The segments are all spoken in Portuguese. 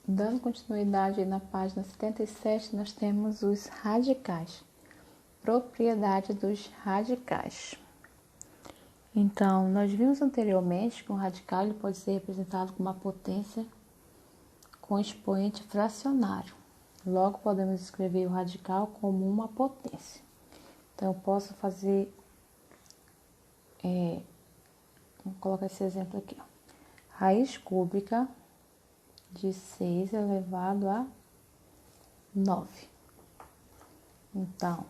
Dando continuidade na página 77, nós temos os radicais. Propriedade dos radicais. Então, nós vimos anteriormente que um radical ele pode ser representado com uma potência com expoente fracionário. Logo, podemos escrever o radical como uma potência. Então, eu posso fazer... vou colocar esse exemplo aqui. Ó. Raiz cúbica de 6 elevado a 9. Então,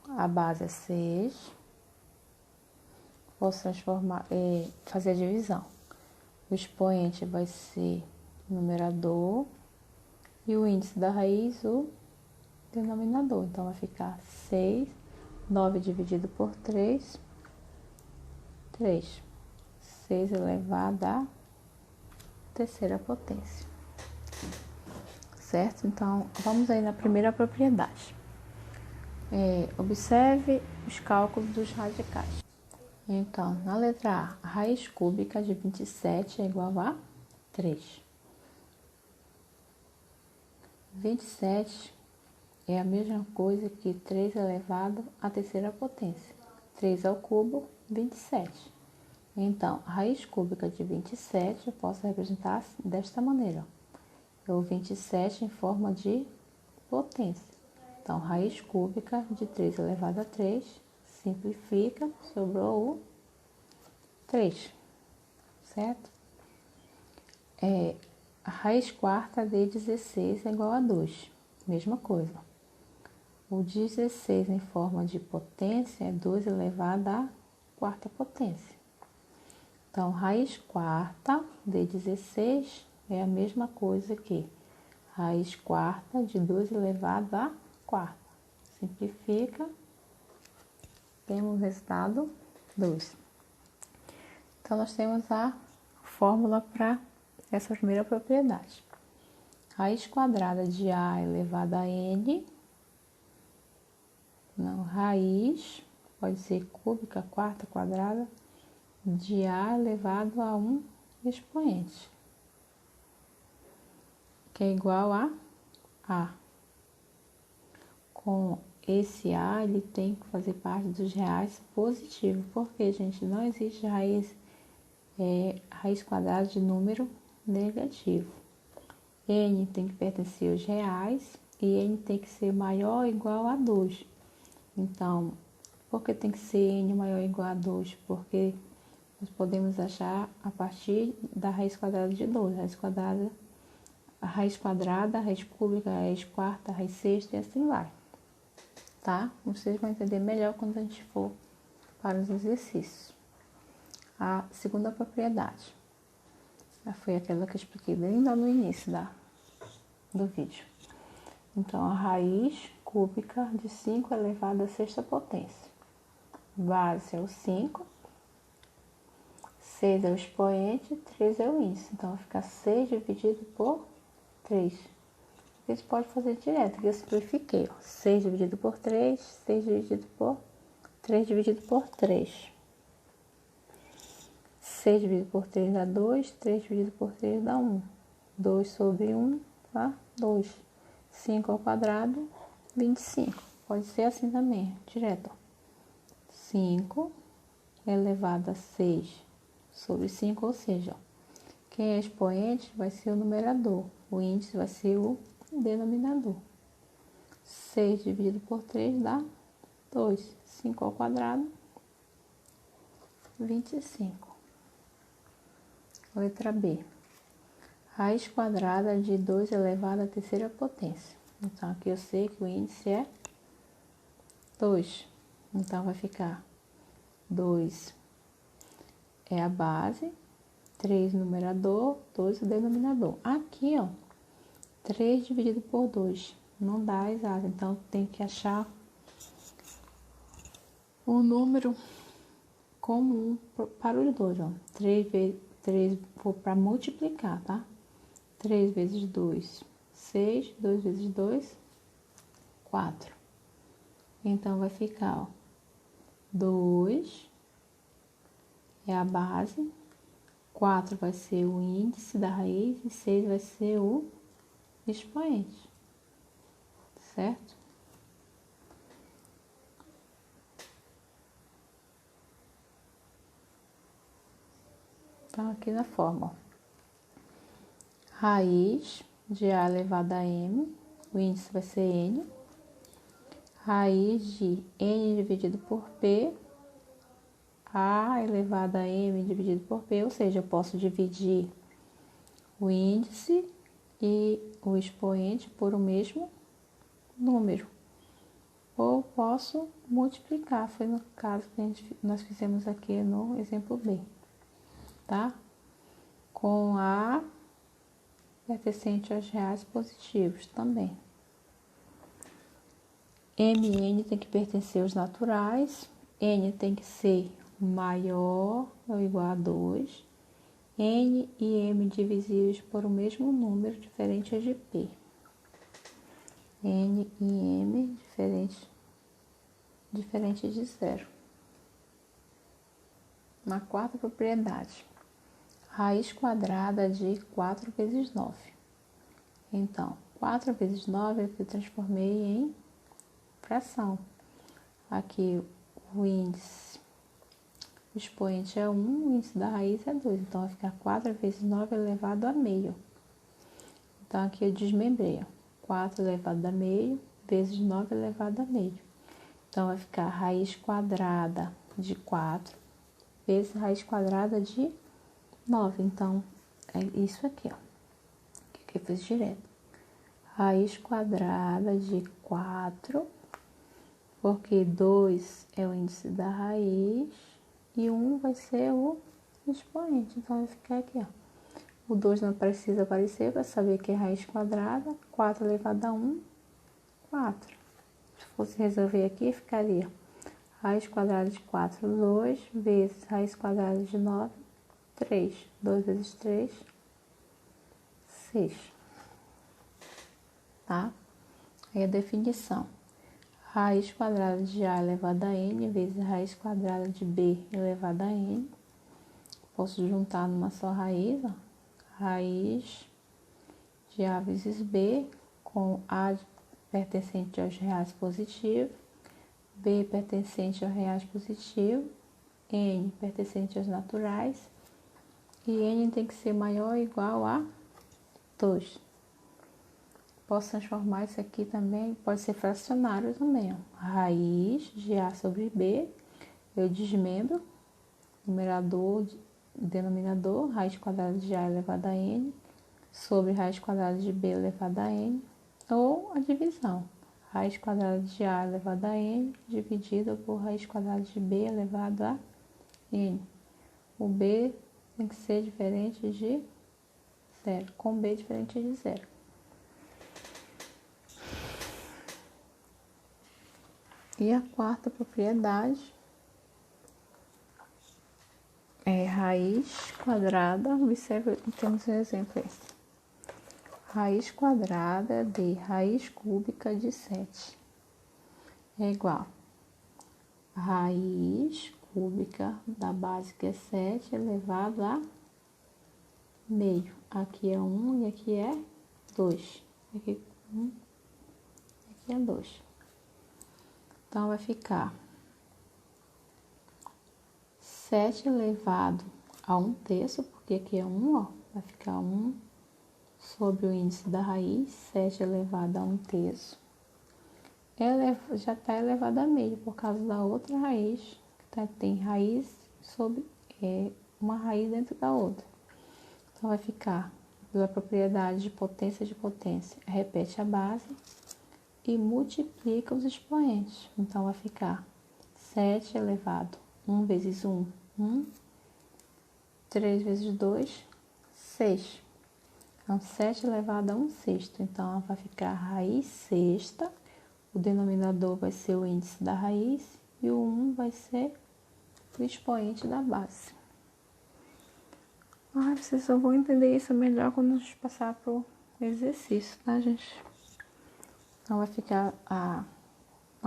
a base é 6. Posso transformar, fazer a divisão. O expoente vai ser o numerador e o índice da raiz, o denominador. Então, vai ficar 6, 9 dividido por 3, 3. 6 elevado à terceira potência. Certo? Então, vamos aí na primeira propriedade. Observe os cálculos dos radicais. Então, na letra A, a raiz cúbica de 27 é igual a 3. 27 é a mesma coisa que 3 elevado à terceira potência. 3 ao cubo, 27. Então, a raiz cúbica de 27 eu posso representar desta maneira. O 27 em forma de potência. Então, raiz cúbica de 3 elevado a 3, simplifica, sobrou o 3, certo? A raiz quarta de 16 é igual a 2, mesma coisa. O 16 em forma de potência é 2 elevado à quarta potência. Então, raiz quarta de 16 é a mesma coisa que raiz quarta de 2 elevado à quarta. Simplifica, temos o resultado 2. Então, nós temos a fórmula para essa primeira propriedade. Raiz quadrada de A elevado a N. Não, raiz, pode ser cúbica, quarta, quadrada, de A elevado a um expoente, que é igual a A. Com esse A, ele tem que fazer parte dos reais positivos, porque, gente, não existe raiz quadrada de número negativo. N tem que pertencer aos reais e N tem que ser maior ou igual a 2. Então, por que tem que ser N maior ou igual a 2? Porque nós podemos achar a partir da raiz quadrada de 2. A raiz quadrada, a raiz cúbica, a raiz quarta, a raiz sexta e assim vai. Tá? Vocês vão entender melhor quando a gente for para os exercícios. A segunda propriedade foi aquela que eu expliquei bem no início do vídeo. Então, a raiz cúbica de 5 elevado à sexta potência. Base é o 5, 6 é o expoente, 3 é o índice. Então, vai ficar 6 dividido por 3. Isso pode fazer direto, que eu simplifiquei. 6 dividido por 3, 6 dividido por 3 dividido por 3. 6 dividido por 3 dá 2, 3 dividido por 3 dá 1. 2 sobre 1 dá 2. 5 ao quadrado, 25. Pode ser assim também, direto. 5 elevado a 6 sobre 5, ou seja, quem é expoente vai ser o numerador, o índice vai ser o denominador. 6 dividido por 3 dá 2. 5 ao quadrado, 25. Letra B. Raiz quadrada de 2 elevado à terceira potência. Então, aqui eu sei que o índice é 2. Então, vai ficar 2 é a base, 3 numerador, 2 o denominador. Aqui, ó, 3 dividido por 2 não dá exato. Então, tem que achar um número comum para os dois, ó. 3 vou para multiplicar, tá? 3 vezes 2, 6. 2 vezes 2, 4. Então, vai ficar, ó, 2 é a base, 4 vai ser o índice da raiz e 6 vai ser o expoente, certo? Então, aqui na fórmula, raiz de A elevado a M, o índice vai ser N, raiz de N dividido por P, A elevado a M dividido por P, ou seja, eu posso dividir o índice e o expoente por o mesmo número. Ou posso multiplicar, foi no caso que nós fizemos aqui no exemplo B, tá? Com A pertencente aos reais positivos também. MN tem que pertencer aos naturais, N tem que ser maior ou igual a 2, N e M divisíveis por o mesmo número diferente de P. N e M diferente de zero. Na quarta propriedade, raiz quadrada de 4 vezes 9. Então, 4 vezes 9 eu transformei em fração. Aqui o índice, o expoente é 1, o índice da raiz é 2. Então, vai ficar 4 vezes 9 elevado a meio. Então, aqui eu desmembrei. 4 elevado a meio vezes 9 elevado a meio. Então, vai ficar raiz quadrada de 4 vezes raiz quadrada de 9. Então, é isso aqui, ó. Que eu fiz direto. Raiz quadrada de 4, porque 2 é o índice da raiz e 1 vai ser o expoente. Então, vai ficar aqui, ó. O 2 não precisa aparecer para saber que é raiz quadrada. 4 elevado a 1, 4. Se fosse resolver aqui, ficaria raiz quadrada de 4, 2, vezes raiz quadrada de 9, 3. 2 vezes 3, 6. Tá? Aí a definição. Raiz quadrada de A elevado a N vezes raiz quadrada de B elevado a N. Posso juntar numa só raiz, ó. Raiz de A vezes B, com A pertencente aos reais positivos, B pertencente aos reais positivos, N pertencente aos naturais, e N tem que ser maior ou igual a 2. Posso transformar isso aqui também, pode ser fracionário também, ó. Raiz de A sobre B, eu desmembro, numerador, denominador, raiz quadrada de A elevado a N, sobre raiz quadrada de B elevado a N, ou a divisão, raiz quadrada de A elevado a N, dividida por raiz quadrada de B elevado a N. O B tem que ser diferente de zero, com B diferente de zero. E a quarta propriedade é raiz quadrada, observe, temos um exemplo aí. Raiz quadrada de raiz cúbica de 7 é igual a raiz cúbica da base que é 7 elevado a meio. Aqui é 1 e aqui é 2. Aqui 1, aqui é 2. Então, vai ficar 7 elevado a 1/3, porque aqui é 1, ó. Vai ficar 1 sobre o índice da raiz, 7 elevado a 1/3. Já está elevado a meio, por causa da outra raiz, que tem raiz sobre uma raiz dentro da outra. Então, vai ficar, pela propriedade de potência, repete a base e multiplica os expoentes. Então, vai ficar 7 elevado a 1 vezes 1, 1. 3 vezes 2, 6. Então, 7 elevado a 1/6. Então, vai ficar raiz sexta. O denominador vai ser o índice da raiz e o 1 vai ser o expoente da base. Vocês só vão entender isso melhor quando a gente passar pro exercício, tá, gente? Então, vai ficar a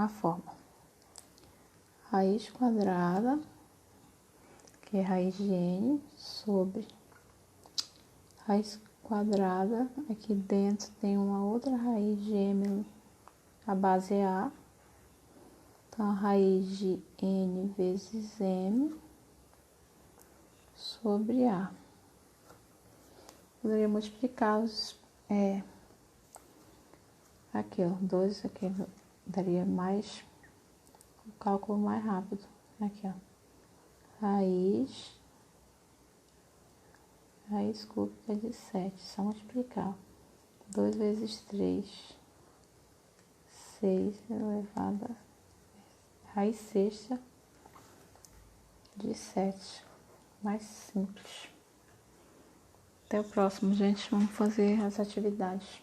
forma. Raiz quadrada, que é raiz de N, sobre raiz quadrada. Aqui dentro tem uma outra raiz de m, a base é a. Então, a raiz de n vezes m sobre a. Poderia multiplicar aqui, ó, 2 aqui daria mais, o cálculo mais rápido. Aqui, ó, raiz cúbica de 7, só multiplicar. 2 vezes 3, 6 elevado a raiz sexta de 7. Mais simples. Até o próximo, gente. Vamos fazer as atividades.